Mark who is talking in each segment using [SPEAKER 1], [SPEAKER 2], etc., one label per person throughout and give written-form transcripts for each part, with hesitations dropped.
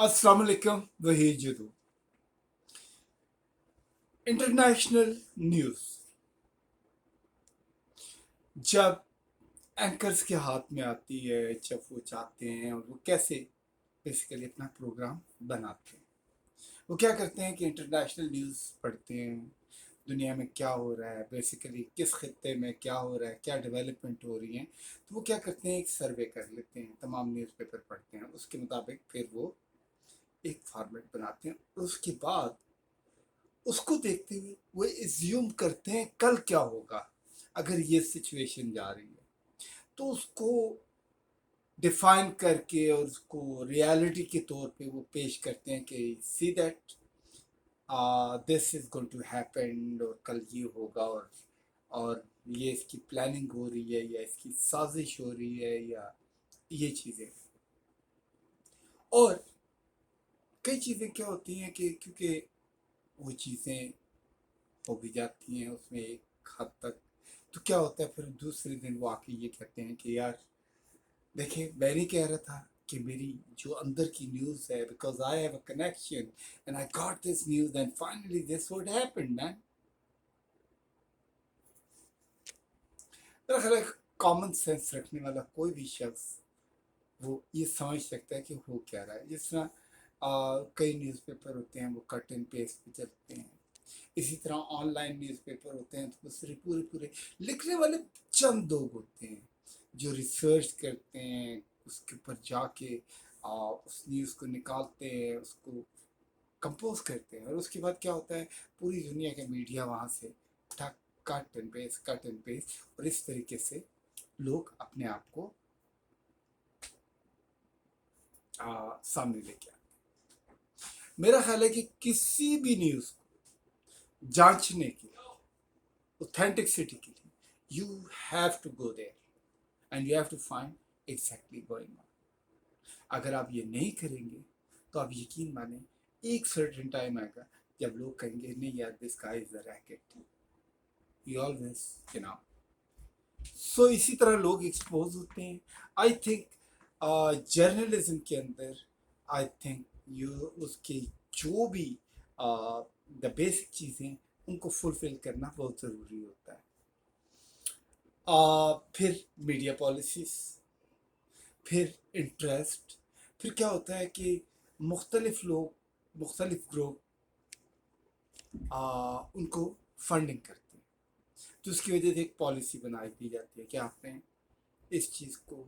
[SPEAKER 1] अस्सलाम वालेकुम वही जदू इंटरनेशनल न्यूज़ जब एंकर्स के हाथ में आती है, जब वो चाहते हैं और वो कैसे बेसिकली अपना प्रोग्राम बनाते हैं, वो क्या करते हैं कि इंटरनेशनल न्यूज़ पढ़ते हैं, दुनिया में क्या हो रहा है, बेसिकली किस खत्ते में क्या हो रहा है, क्या डेवलपमेंट हो रही है। तो वो क्या करते हैं, एक सर्वे कर लेते हैं, तमाम न्यूज़पेपर पढ़ते हैं, उसके मुताबिक फिर वो एक फॉर्मेट बनाते हैं। उसके बाद उसको देखते हुए वो एज्यूम करते हैं कल क्या होगा अगर ये सिचुएशन जा रही है, तो उसको डिफाइन करके और उसको रियलिटी के तौर पे वो पेश करते हैं कि see that this is going to happen, और कल ये होगा, और ये इसकी प्लानिंग हो रही है या इसकी साजिश हो रही है या ये चीज़ें। और कई चीज़ें क्या होती हैं कि क्योंकि वो चीज़ें हो भी जाती हैं उसमें एक हद तक, तो क्या होता है फिर दूसरे दिन वो आके ये कहते हैं कि यार देखिए, मैं नहीं कह रहा था कि मेरी जो अंदर की न्यूज़ है, because I have a connection and I got this news and finally this what happened man. मेरा ख्याल है कॉमन सेंस रखने वाला कोई भी शख्स वो ये समझ सकता है कि हो क्या रहा है। जिस तरह कई न्यूज़पेपर होते हैं वो कट एंड पेस्ट पे चलते हैं, इसी तरह ऑनलाइन न्यूज़पेपर होते हैं तो वो सिर्फ पूरे पूरे लिखने वाले चंद लोग होते हैं जो रिसर्च करते हैं, उसके ऊपर जाके उस न्यूज़ को निकालते हैं, उसको कंपोज करते हैं, और उसके बाद क्या होता है, पूरी दुनिया के मीडिया वहाँ से ठक कट एंड पेस्ट, और इस तरीके से लोग अपने आप को सामने लेके आते हैं। मेरा ख्याल है कि किसी भी न्यूज़ को जांचने के लिए, ऑथेंटिसिटी के लिए, you have to go there and you have to find exactly going on. अगर आप ये नहीं करेंगे तो आप यकीन माने एक सर्टेन टाइम आएगा जब लोग कहेंगे नहीं यार, this guy is a racket, he always you know. So इसी तरह लोग एक्सपोज होते हैं। आई थिंक जर्नलिज्म के अंदर, आई थिंक यू उसके जो भी द बेसिक चीज़ें उनको फुलफिल करना बहुत ज़रूरी होता है। फिर मीडिया पॉलिसीज़, फिर इंटरेस्ट, फिर क्या होता है कि मुख्तलिफ लोग, मुख्तलिफ ग्रुप उनको फंडिंग करते हैं, तो उसकी वजह से एक पॉलिसी बनाई दी जाती है कि आपने इस चीज़ को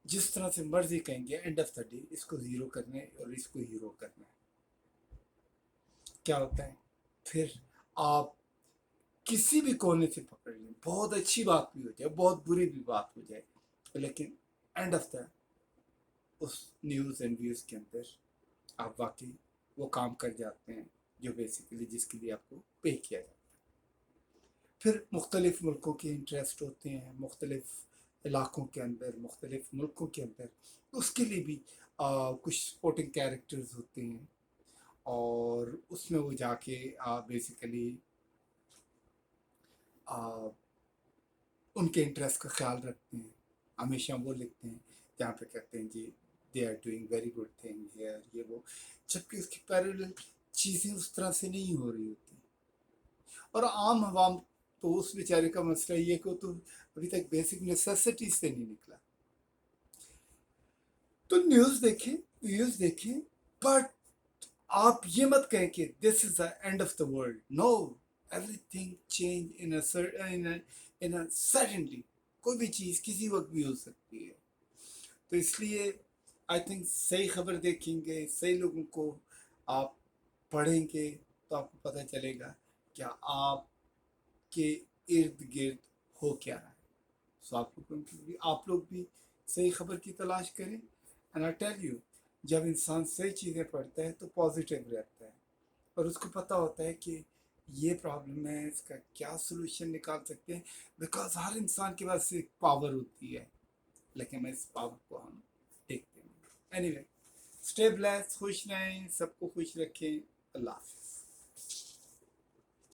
[SPEAKER 1] जिस तरह से मर्जी कहेंगे, एंड ऑफ द डे इसको ज़ीरो करना है और इसको हीरो करना है। क्या होता है फिर, आप किसी भी कोने से पकड़ लें, बहुत अच्छी बात भी हो जाए, बहुत बुरी भी बात हो जाए, लेकिन एंड ऑफ द उस न्यूज़ एंड व्यूज़ के अंदर आप वाकई वो काम कर जाते हैं जो बेसिकली जिसके लिए आपको पे किया जाता है। फिर मुख्तलिफ मुल्कों के इंटरेस्ट होते हैं, मुख्तलिफ इलाकों के अंदर, मुख्तलिफ मुल्कों के अंदर, उसके लिए भी कुछ स्पोर्टिंग कैरेक्टर्स होते हैं, और उसमें वो जाके बेसिकली उनके इंटरेस्ट का ख्याल रखते हैं। हमेशा वो लिखते हैं जहाँ पे कहते हैं जी they are doing very good thing here, ये वो, जबकि उसकी पैरेलल चीज़ें उस तरह से नहीं हो रही होती। और आम आवाम तो उस बेचारे का मसला ये कि वो तो अभी तक बेसिक नेसेसिटी से नहीं निकला। तो न्यूज़ देखें, व्यूज़ देखें, बट आप ये मत कहें कि this is the end of the world. No, everything change in a suddenly. कोई भी चीज़ किसी वक्त भी हो सकती है। तो इसलिए आई थिंक सही खबर देखेंगे, सही लोगों को आप पढ़ेंगे, तो आपको पता चलेगा क्या आपके इर्द गिर्द हो क्या रहा है। सो आप लोग भी सही खबर की तलाश करें। एंड आई टेल यू, जब इंसान सही चीज़ें पढ़ता है तो पॉजिटिव रहता है, और उसको पता होता है कि ये प्रॉब्लम है, इसका क्या सोल्यूशन निकाल सकते हैं, बिकॉज हर इंसान के पास एक पावर होती है, लेकिन इस पावर को हम देखते हैं। एनीवे, स्टे ब्लेस्ड, खुश रहें, सबको खुश रखें। अल्लाह हाफ़िज़।